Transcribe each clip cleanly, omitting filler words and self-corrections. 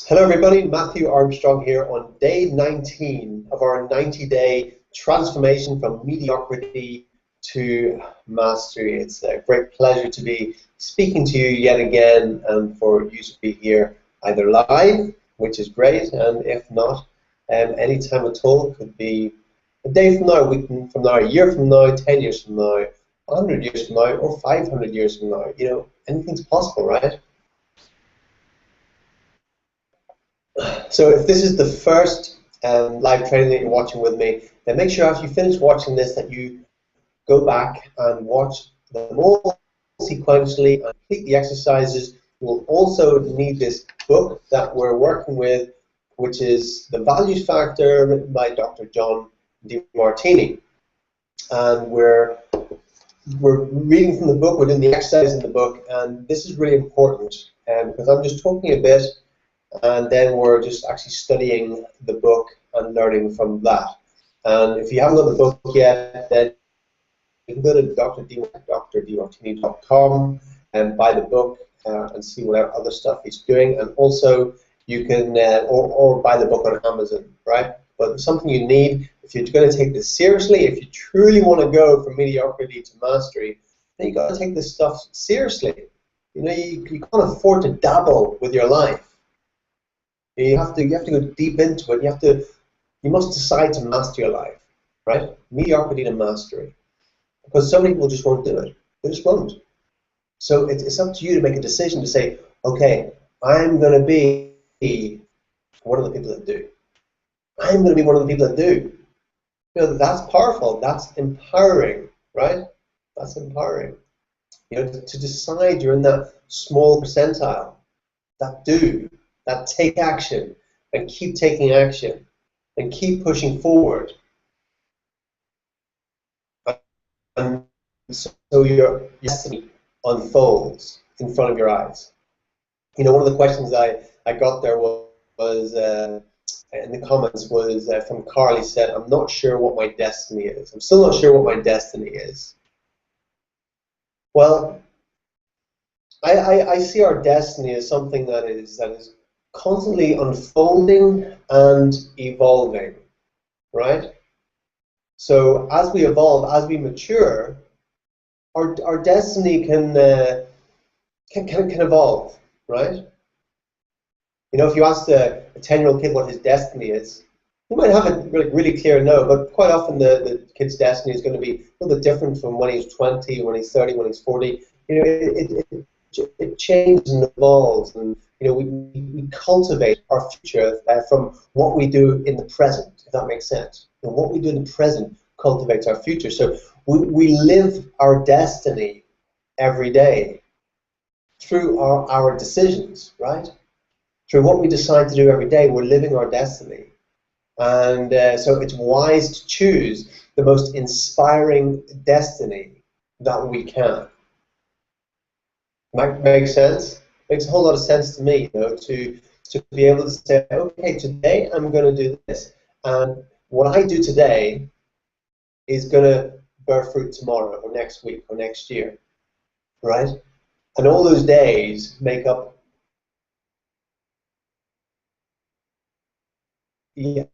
Hello everybody, Matthew Armstrong here on day 19 of our 90-day transformation from mediocrity to mastery. It's a great pleasure to be speaking to you yet again and for you to be here either live, which is great, and if not, any time at all. It could be a day from now, a week from now, a year from now, 10 years from now, 100 years from now, or 500 years from now. You know, anything's possible, right? So if this is the first live training that you're watching with me, then make sure after you finish watching this that you go back and watch them all sequentially and complete the exercises. You'll also need this book that we're working with, which is The Values Factor, written by Dr. John Demartini. And we're reading from the book, we're doing the exercise in the book, and this is really important because I'm just talking a bit and then we're just actually studying the book and learning from that. And if you haven't got the book yet, then you can go to drdemartini.com and buy the book and see what other stuff he's doing. And also you can, or buy the book on Amazon, right? But it's something you need if you're going to take this seriously. If you truly want to go from mediocrity to mastery, then you've got to take this stuff seriously. You know, you can't afford to dabble with your life. You have to go deep into it. You must decide to master your life, right? Mediocrity to mastery. Because so many people just won't do it. They just won't. So it's up to you to make a decision to say, okay, I'm going to be one of the people that do. I'm going to be one of the people that do. You know, that's powerful. That's empowering, right? That's empowering. You know, to decide you're in that small percentile, that do. That take action and keep taking action and keep pushing forward. And so your destiny unfolds in front of your eyes. You know, one of the questions I got there was in the comments was from Carl. He said, I'm not sure what my destiny is. I'm still not sure what my destiny is. Well, I see our destiny as something that is constantly unfolding and evolving, right? So as we evolve, as we mature, our destiny can evolve, right? You know, if you ask a 10-year-old kid what his destiny is, he might have a really clear no, but quite often the kid's destiny is going to be a little bit different from when he's 20, when he's 30, when he's 40. You know, it changes and evolves, and you know, we cultivate our future from what we do in the present, if that makes sense. And what we do in the present cultivates our future. So we live our destiny every day through our decisions, right? Through what we decide to do every day, we're living our destiny. And so it's wise to choose the most inspiring destiny that we can. Makes sense? Makes a whole lot of sense to me, you know, to be able to say, okay, today I'm going to do this, and what I do today is going to bear fruit tomorrow, or next week, or next year, right? And all those days make up a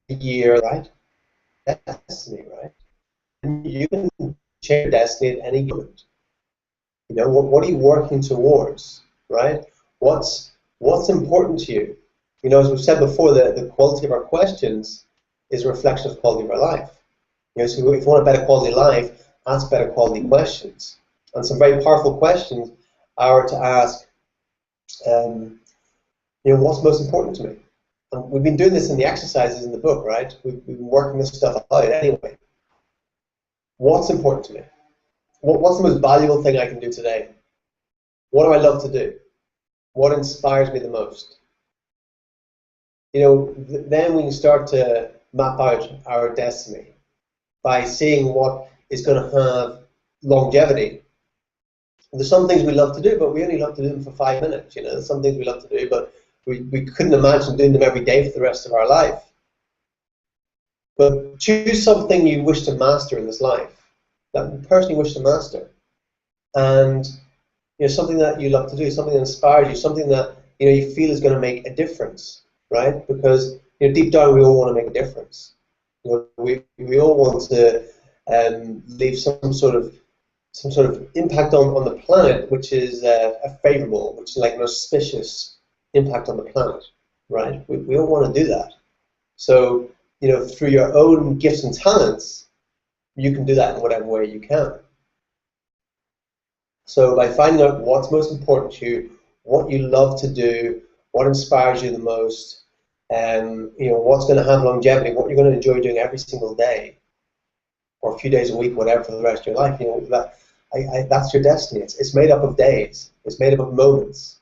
year, right? Destiny, right? And you can change your destiny at any moment. You know, what are you working towards, right? What's important to you? You know, as we've said before, the quality of our questions is a reflection of the quality of our life. You know, so if you want a better quality life, ask better quality questions. And some very powerful questions are to ask, you know, what's most important to me? And we've been doing this in the exercises in the book, right? We've been working this stuff out anyway. What's important to me? What's the most valuable thing I can do today? What do I love to do? What inspires me the most? You know, then we can start to map out our destiny by seeing what is going to have longevity. There's some things we love to do, but we only love to do them for 5 minutes. You know, there's some things we love to do, but we couldn't imagine doing them every day for the rest of our life. But choose something you wish to master in this life, that you personally wish to master, and something that you love to do, something that inspires you, something that you feel is going to make a difference, right? Because deep down we all want to make a difference. We all want to leave some sort of impact on the planet, which is a favorable, which is like an auspicious impact on the planet, right? We all want to do that. So through your own gifts and talents, you can do that in whatever way you can. So by finding out what's most important to you, what you love to do, what inspires you the most, what's going to have longevity, what you're going to enjoy doing every single day, or a few days a week, whatever, for the rest of your life, that's your destiny. It's made up of days. It's made up of moments,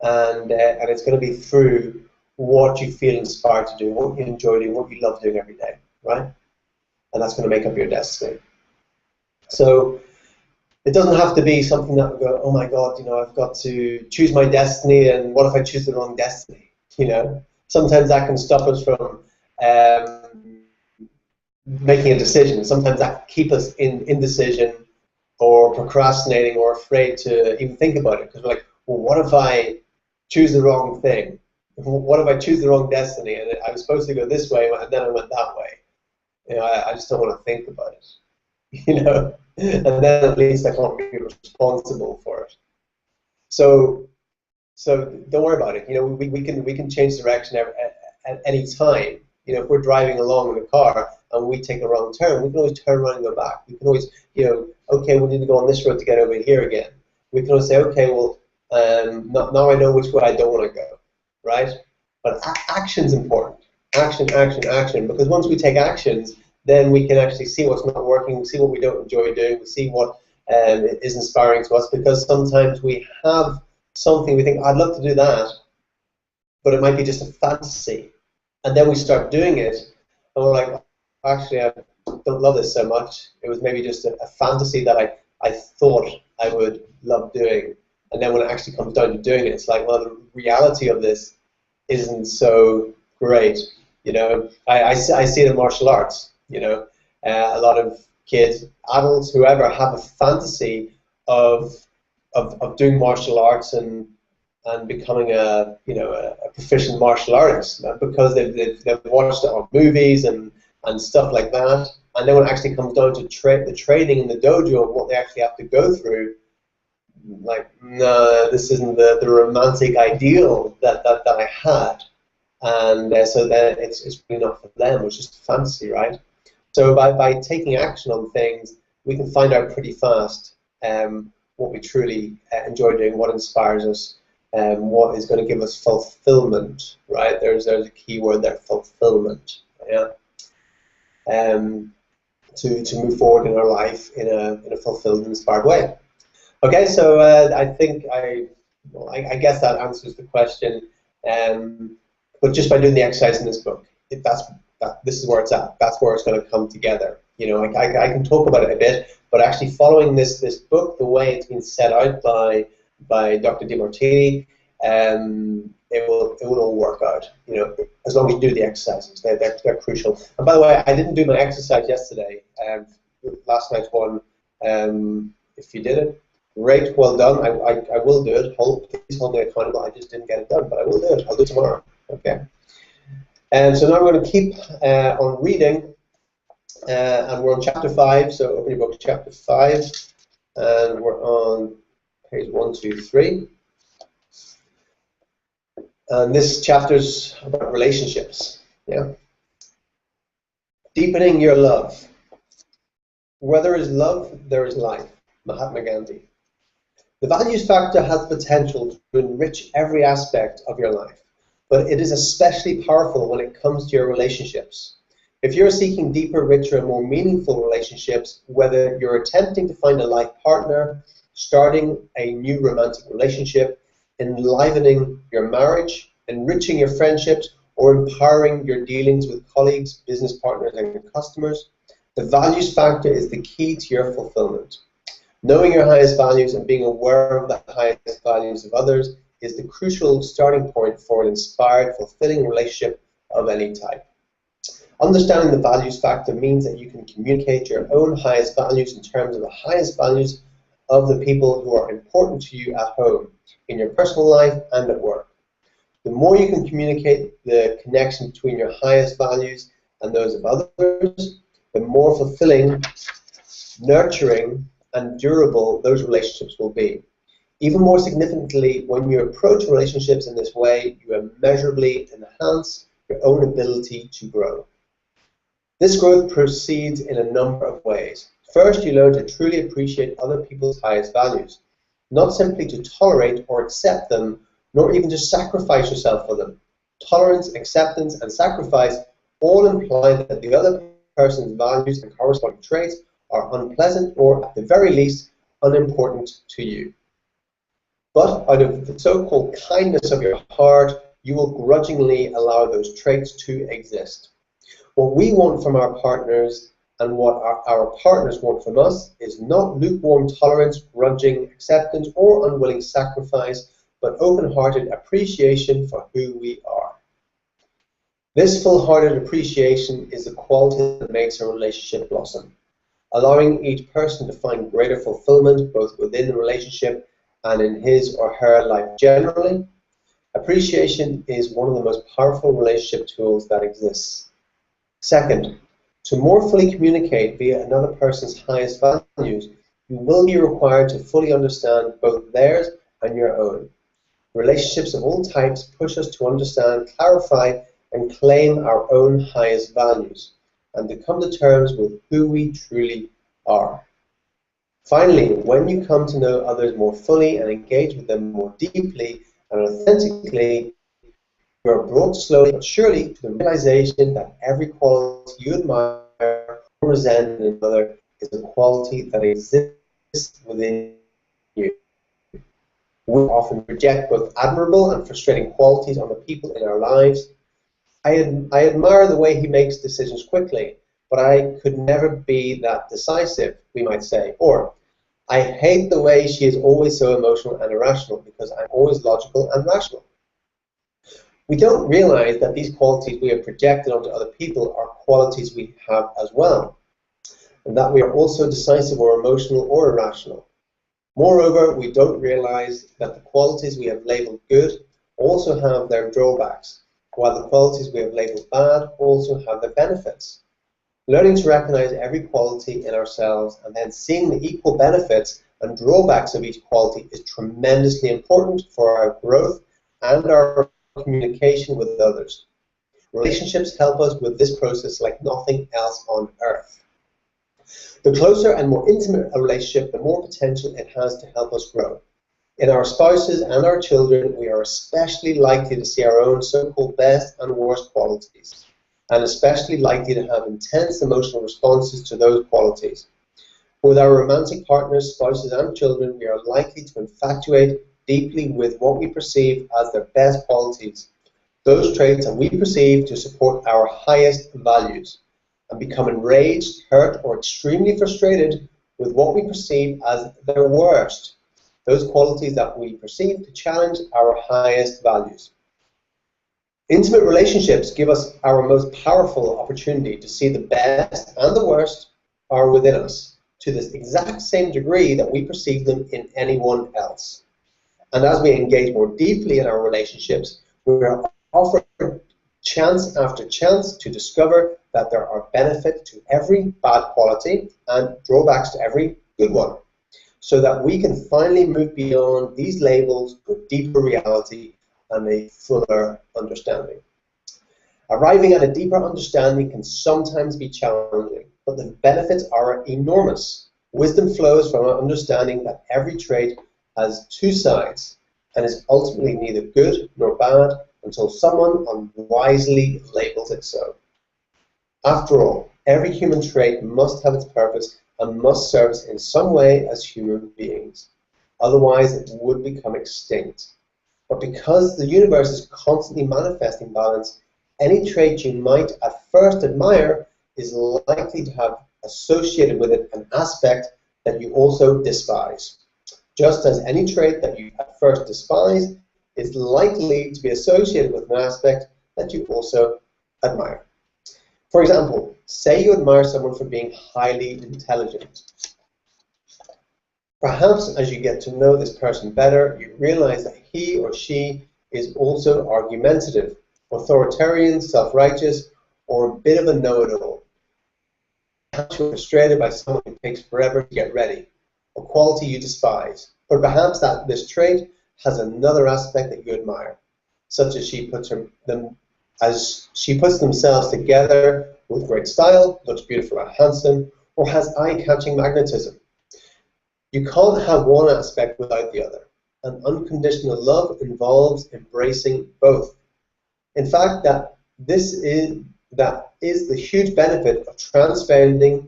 and it's going to be through what you feel inspired to do, what you enjoy doing, what you love doing every day, right? And that's going to make up your destiny. So it doesn't have to be something that will go, oh my God, I've got to choose my destiny, and what if I choose the wrong destiny? Sometimes that can stop us from making a decision. Sometimes that can keep us in indecision or procrastinating or afraid to even think about it, because we're like, well, what if I choose the wrong thing? What if I choose the wrong destiny, and I was supposed to go this way and then I went that way? I just don't want to think about it. And then at least I can't be responsible for it. So don't worry about it. We can change direction at any time. If we're driving along in a car and we take a wrong turn, we can always turn around and go back. We can always, okay, we need to go on this road to get over here again. We can always say, okay, well, now I know which way I don't want to go, right? But action's important. Action, action, action. Because once we take actions, then we can actually see what's not working, we see what we don't enjoy doing, we see what is inspiring to us, because sometimes we have something, we think, I'd love to do that, but it might be just a fantasy. And then we start doing it, and we're like, actually, I don't love this so much. It was maybe just a fantasy that I thought I would love doing. And then when it actually comes down to doing it, it's like, well, the reality of this isn't so great. I see it in martial arts. A lot of kids, adults, whoever, have a fantasy of doing martial arts and becoming a proficient martial artist, because they've watched it on movies and stuff like that. And then when it actually comes down to the training in the dojo and what they actually have to go through, like, no, this isn't the romantic ideal that I had. And so then it's really not for them. It's just a fantasy, right? So by taking action on things, we can find out pretty fast what we truly enjoy doing, what inspires us, what is going to give us fulfillment, right? There's a key word there, fulfillment, yeah. To move forward in our life in a fulfilled, inspired way. Okay, so I think I guess that answers the question. But just by doing the exercise in this book, this is where it's at. That's where it's going to come together. I can talk about it a bit, but actually following this book, the way it's been set out by Dr. Demartini, it will all work out. As long as you do the exercises, they're crucial. And by the way, I didn't do my exercise yesterday. Last night's one. If you did it, great, well done. I will do it. Please hold me accountable. I just didn't get it done, but I will do it. I'll do it tomorrow. Okay. And so now we're going to keep on reading, and we're on chapter 5. So open your book to chapter 5, and we're on page 1, 2, 3. And this chapter's about relationships. Yeah. Deepening your love. Where there is love, there is life. Mahatma Gandhi. The values factor has potential to enrich every aspect of your life, but it is especially powerful when it comes to your relationships. If you're seeking deeper, richer, and more meaningful relationships, whether you're attempting to find a life partner, starting a new romantic relationship, enlivening your marriage, enriching your friendships, or empowering your dealings with colleagues, business partners, and customers, the values factor is the key to your fulfillment. Knowing your highest values and being aware of the highest values of others is the crucial starting point for an inspired, fulfilling relationship of any type. Understanding the values factor means that you can communicate your own highest values in terms of the highest values of the people who are important to you at home, in your personal life and at work. The more you can communicate the connection between your highest values and those of others, the more fulfilling, nurturing, and durable those relationships will be. Even more significantly, when you approach relationships in this way, you immeasurably enhance your own ability to grow. This growth proceeds in a number of ways. First, you learn to truly appreciate other people's highest values, not simply to tolerate or accept them, nor even to sacrifice yourself for them. Tolerance, acceptance, and sacrifice all imply that the other person's values and corresponding traits are unpleasant or, at the very least, unimportant to you. But out of the so-called kindness of your heart, you will grudgingly allow those traits to exist. What we want from our partners and what our partners want from us is not lukewarm tolerance, grudging acceptance, or unwilling sacrifice, but open-hearted appreciation for who we are. This full-hearted appreciation is the quality that makes a relationship blossom, allowing each person to find greater fulfillment both within the relationship and in his or her life generally. Appreciation is one of the most powerful relationship tools that exists. Second, to more fully communicate via another person's highest values, you will be required to fully understand both theirs and your own. Relationships of all types push us to understand, clarify, and claim our own highest values, and to come to terms with who we truly are. Finally, when you come to know others more fully and engage with them more deeply and authentically, you are brought slowly but surely to the realization that every quality you admire or resent in another is a quality that exists within you. We often reject both admirable and frustrating qualities on the people in our lives. I admire the way he makes decisions quickly, but I could never be that decisive, we might say. Or, I hate the way she is always so emotional and irrational because I'm always logical and rational. We don't realize that these qualities we have projected onto other people are qualities we have as well, and that we are also decisive or emotional or irrational. Moreover, we don't realize that the qualities we have labeled good also have their drawbacks, while the qualities we have labeled bad also have their benefits. Learning to recognize every quality in ourselves and then seeing the equal benefits and drawbacks of each quality is tremendously important for our growth and our communication with others. Relationships help us with this process like nothing else on earth. The closer and more intimate a relationship, the more potential it has to help us grow. In our spouses and our children, we are especially likely to see our own so-called best and worst qualities, and especially likely to have intense emotional responses to those qualities. With our romantic partners, spouses, and children, we are likely to infatuate deeply with what we perceive as their best qualities, those traits that we perceive to support our highest values, and become enraged, hurt, or extremely frustrated with what we perceive as their worst, those qualities that we perceive to challenge our highest values. Intimate relationships give us our most powerful opportunity to see the best and the worst are within us to the exact same degree that we perceive them in anyone else. And as we engage more deeply in our relationships, we are offered chance after chance to discover that there are benefits to every bad quality and drawbacks to every good one, so that we can finally move beyond these labels to a deeper reality and a fuller understanding. Arriving at a deeper understanding can sometimes be challenging, but the benefits are enormous. Wisdom flows from our understanding that every trait has two sides and is ultimately neither good nor bad until someone unwisely labels it so. After all, every human trait must have its purpose and must serve us in some way as human beings. Otherwise, it would become extinct. But because the universe is constantly manifesting balance, any trait you might at first admire is likely to have associated with it an aspect that you also despise. Just as any trait that you at first despise is likely to be associated with an aspect that you also admire. For example, say you admire someone for being highly intelligent. Perhaps as you get to know this person better, you realize that he or she is also argumentative, authoritarian, self-righteous, or a bit of a know-it-all. Perhaps you're frustrated by someone who takes forever to get ready, a quality you despise. But perhaps that this trait has another aspect that you admire, such as she puts themselves together with great style, looks beautiful and handsome, or has eye-catching magnetism. You can't have one aspect without the other, and unconditional love involves embracing both. In fact, that is the huge benefit of transcending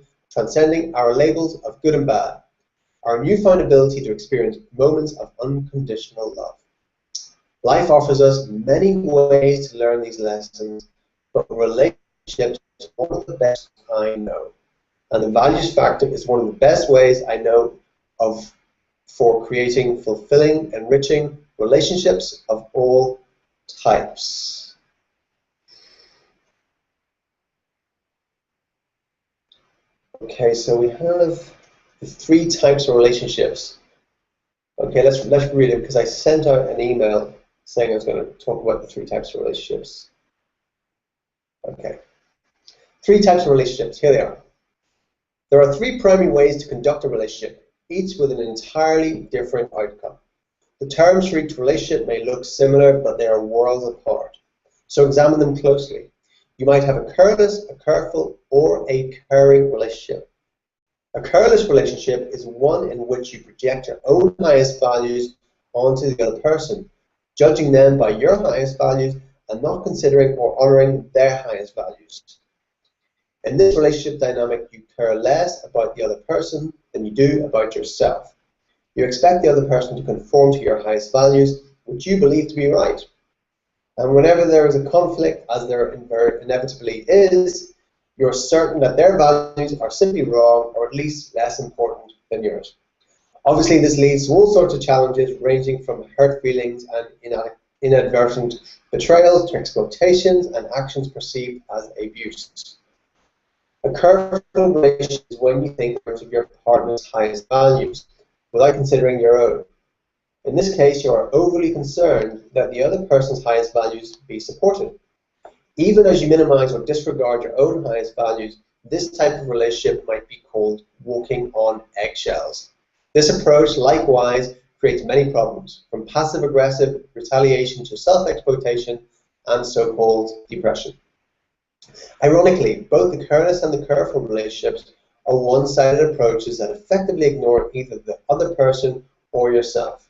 our labels of good and bad, our newfound ability to experience moments of unconditional love. Life offers us many ways to learn these lessons, but relationships is one of the best I know. And the values factor is one of the best ways I know of for creating fulfilling, enriching relationships of all types. Okay, so we have the 3 types of relationships. Okay, let's read it, because I sent out an email saying I was going to talk about the 3 types of relationships. Okay, 3 types of relationships. Here they are. There are 3 primary ways to conduct a relationship, each with an entirely different outcome. The terms for each relationship may look similar, but they are worlds apart. So examine them closely. You might have a careless, a careful, or a caring relationship. A careless relationship is one in which you project your own highest values onto the other person, judging them by your highest values and not considering or honoring their highest values. In this relationship dynamic, you care less about the other person than you do about yourself. You expect the other person to conform to your highest values, which you believe to be right. And whenever there is a conflict, as there inevitably is, you're certain that their values are simply wrong, or at least less important than yours. Obviously, this leads to all sorts of challenges, ranging from hurt feelings and inadvertent betrayals to exploitations and actions perceived as abuse. A careful relationship is when you think in terms of your partner's highest values, without considering your own. In this case, you are overly concerned that the other person's highest values be supported. Even as you minimize or disregard your own highest values, this type of relationship might be called walking on eggshells. This approach likewise creates many problems, from passive-aggressive retaliation to self-exploitation and so-called depression. Ironically, both the careless and the careful relationships are one-sided approaches that effectively ignore either the other person or yourself.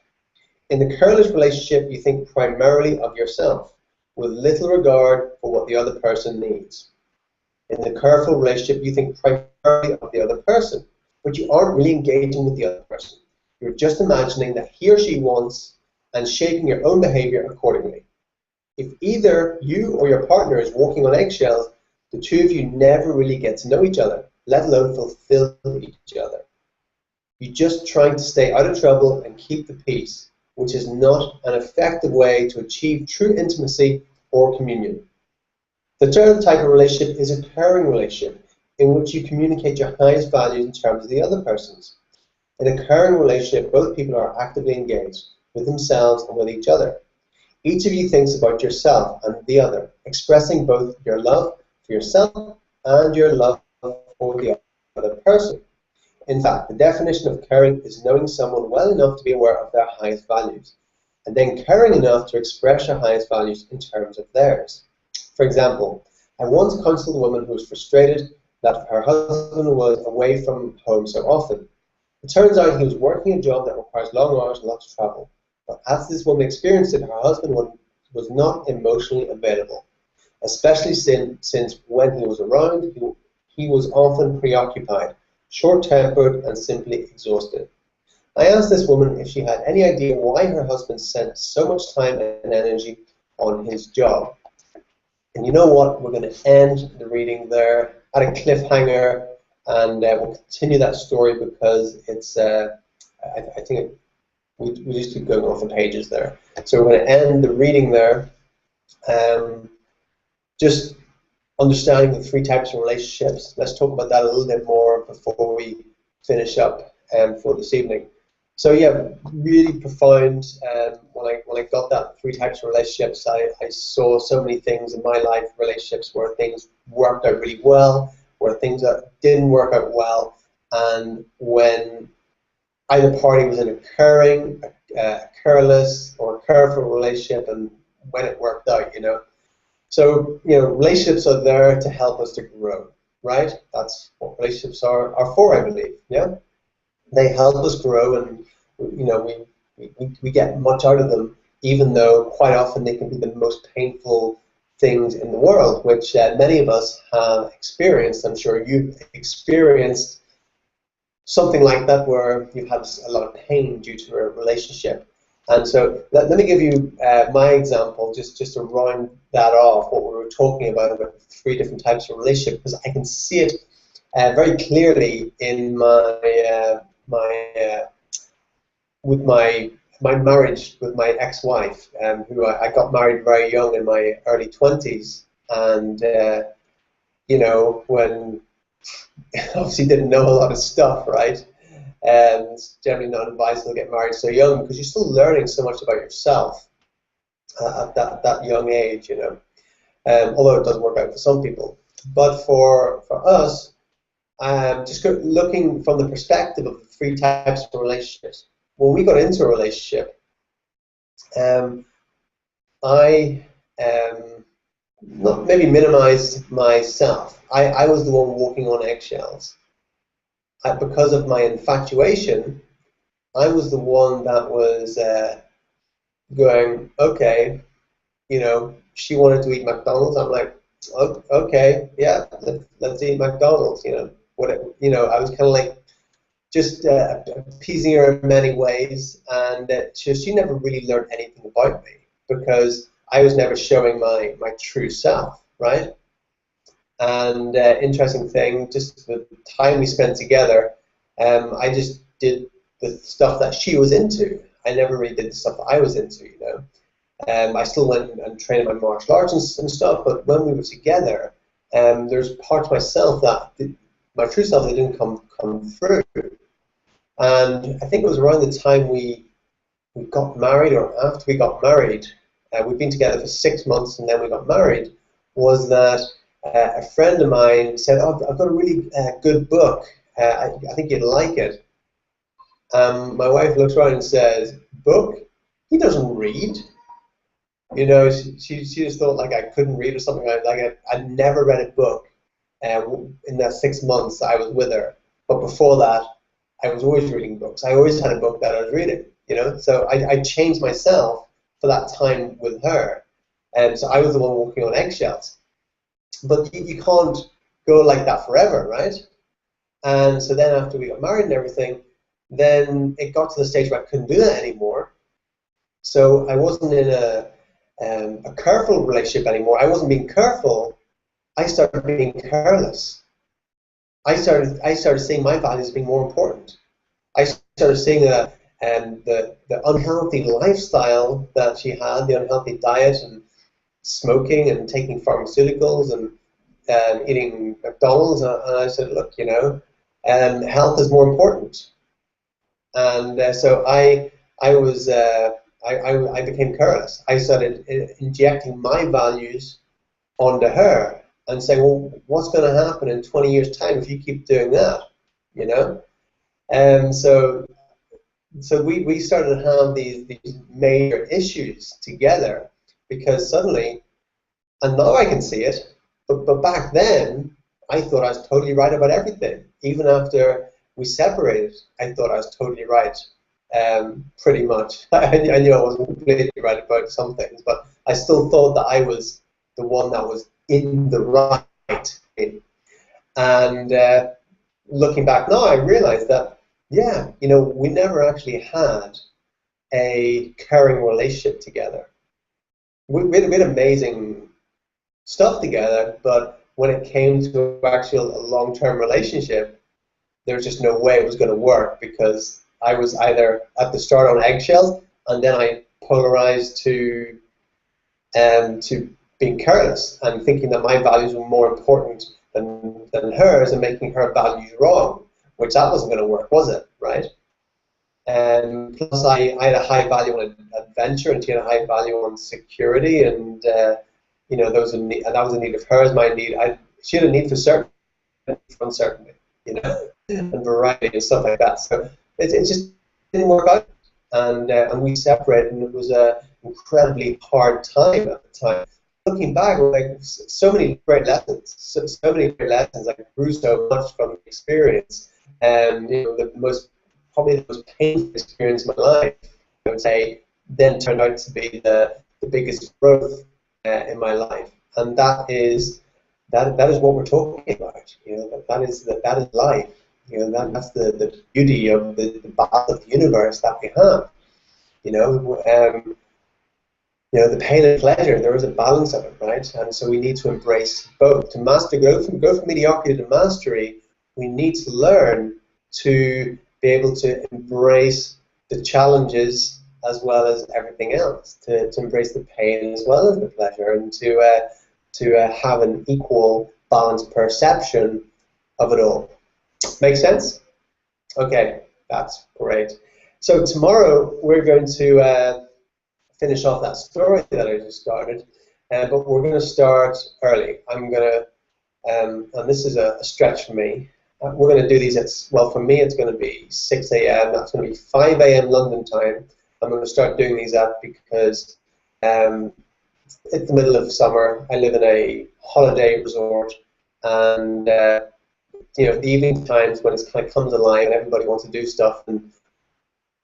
In the careless relationship, you think primarily of yourself, with little regard for what the other person needs. In the careful relationship, you think primarily of the other person, but you aren't really engaging with the other person. You're just imagining that he or she wants and shaping your own behavior accordingly. If either you or your partner is walking on eggshells, the two of you never really get to know each other, let alone fulfill each other. You're just trying to stay out of trouble and keep the peace, which is not an effective way to achieve true intimacy or communion. The third type of relationship is a caring relationship, in which you communicate your highest values in terms of the other person's. In a caring relationship, both people are actively engaged with themselves and with each other. Each of you thinks about yourself and the other, expressing both your love for yourself and your love for the other person. In fact, the definition of caring is knowing someone well enough to be aware of their highest values, and then caring enough to express your highest values in terms of theirs. For example, I once counseled a woman who was frustrated that her husband was away from home so often. It turns out he was working a job that requires long hours and lots of travel. But as this woman experienced it, her husband was not emotionally available, especially since when he was around, he was often preoccupied, short-tempered, and simply exhausted. I asked this woman if she had any idea why her husband spent so much time and energy on his job. And you know what? We're going to end the reading there at a cliffhanger, and we'll continue that story because it's, I think we just keep going off the pages there. So we're going to end the reading there. Just understanding the 3 types of relationships. Let's talk about that a little bit more before we finish up for this evening. So yeah, really profound. When I got that three types of relationships, I saw so many things in my life, relationships where things worked out really well, where things that didn't work out well, and when either party was in a caring, a careless, or a careful relationship, and when it worked out, you know. So, you know, relationships are there to help us to grow, right? That's what relationships are for, I believe, yeah? They help us grow, and, you know, we get much out of them, even though quite often they can be the most painful things in the world, which many of us have experienced. I'm sure you've experienced something like that where you've had a lot of pain due to a relationship. And so let me give you my example, just to round that off, what we were talking about three different types of relationship, because I can see it very clearly in with my marriage with my ex-wife, who I got married very young in my early 20s, and you know, when obviously didn't know a lot of stuff, right? And it's generally not advisable to get married so young because you're still learning so much about yourself at that young age, you know. Although it does work out for some people, but for us, just looking from the perspective of the three types of relationships. When we got into a relationship, I not maybe minimized myself. I was the one walking on eggshells. Because of my infatuation, I was the one that was going, okay, you know, she wanted to eat McDonald's. I'm like, okay, yeah, let's eat McDonald's. You know, you know, I was kind of like just appeasing her in many ways, and she never really learned anything about me because I was never showing my true self, right? And interesting thing, just the time we spent together, I just did the stuff that she was into. I never really did the stuff that I was into, you know. I still went and trained my martial arts and stuff, but when we were together, there's parts of myself my true self that didn't come through. And I think it was around the time we got married, or after we got married, we'd been together for 6 months and then we got married, was that a friend of mine said, oh, I've got a really good book. I think you'd like it. My wife looks around and says, book? He doesn't read. You know, she just thought like I couldn't read or something like that. I'd never read a book in that 6 months I was with her. But before that, I was always reading books. I always had a book that I was reading, you know. So I changed myself for that time with her. And so I was the one walking on eggshells. But you can't go like that forever, right? And so then after we got married and everything, then it got to the stage where I couldn't do that anymore. So I wasn't in a careful relationship anymore. I wasn't being careful. I started being careless. I started seeing my values being more important. I started seeing the unhealthy lifestyle that she had, the unhealthy diet and smoking and taking pharmaceuticals and eating McDonald's, and I said, look, you know, health is more important. And so I became careless. I started injecting my values onto her and saying, well, what's going to happen in 20 years' time if you keep doing that, you know? And so we started to have these major issues together because suddenly, and now I can see it, but back then, I thought I was totally right about everything. Even after we separated, I thought I was totally right, pretty much. I knew I wasn't completely right about some things, but I still thought that I was the one that was in the right. And looking back now, I realized that, yeah, you know, we never actually had a caring relationship together. We had amazing stuff together, but when it came to actual long-term relationship, there was just no way it was going to work because I was either at the start on eggshells, and then I polarized to being careless and thinking that my values were more important than hers and making her values wrong, which that wasn't going to work, was it? Right? Plus, I had a high value on adventure, and she had a high value on security, and you know, those and that was a need of hers. My need, she had a need for certainty, for uncertainty, you know, and variety and stuff like that. So it just didn't work out, and we separated, and it was a incredibly hard time at the time. Looking back, like so many great lessons, so many great lessons. I grew so much from the experience, and you know, probably the most painful experience of my life, I would say, then turned out to be the biggest growth in my life, and that is what we're talking about. You know, that is life. You know, that's the beauty of the balance of the universe that we have. You know. You know, the pain and pleasure, there is a balance of it, right? And so we need to embrace both. To go from mediocrity to mastery, we need to learn to be able to embrace the challenges as well as everything else, to embrace the pain as well as the pleasure, and to have an equal balanced perception of it all. Make sense? Okay, that's great. So tomorrow we're going to finish off that story that I just started, but we're going to start early. I'm going to, and this is a stretch for me, we're going to do these at, well, for me it's going to be 6 a.m., that's going to be 5 a.m. London time. I'm going to start doing these at because it's the middle of summer, I live in a holiday resort, and you know, the evening times when it kind of comes alive and everybody wants to do stuff, and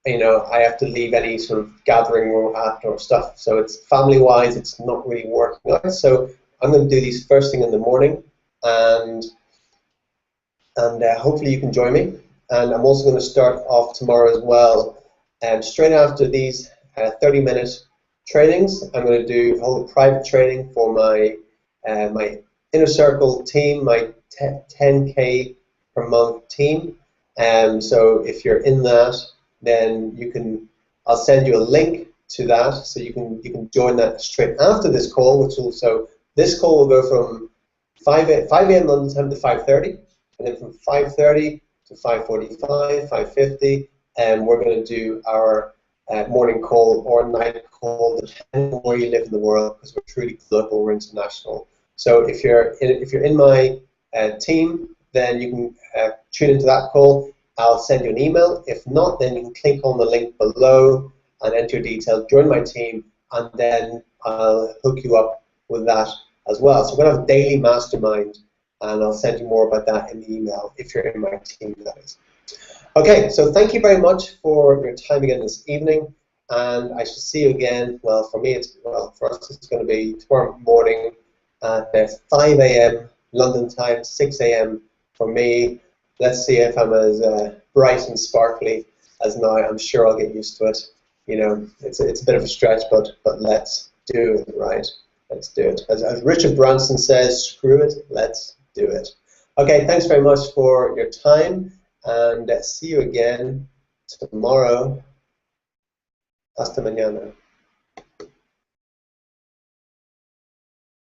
you know, I have to leave any sort of gathering we're at or stuff. So it's family-wise, it's not really working out. So I'm going to do these first thing in the morning, and hopefully you can join me. And I'm also going to start off tomorrow as well. And straight after these 30-minute trainings, I'm going to hold a private training for my my inner circle team, my 10K per month team. So if you're in that, then I'll send you a link to that, so you can join that straight after this call, this call will go from 5 a.m. London time to 5:30, and then from 5:30 to 5:45, 5:50, and we're going to do our morning call or night call, depending on where you live in the world, because we're truly global, we're international. So if you're in my team, then you can tune into that call. I'll send you an email. If not, then you can click on the link below and enter your details, join my team, and then I'll hook you up with that as well. So we're going to have a daily mastermind, and I'll send you more about that in the email if you're in my team, that is. Okay, so thank you very much for your time again this evening, and I shall see you again. Well, for us it's going to be tomorrow morning at 5 a.m. London time, 6 a.m. for me. Let's see if I'm as bright and sparkly as now. I'm sure I'll get used to it. You know, it's a bit of a stretch, but let's do it, right? Let's do it. As Richard Branson says, screw it, let's do it. Okay, thanks very much for your time, and see you again tomorrow. Hasta mañana.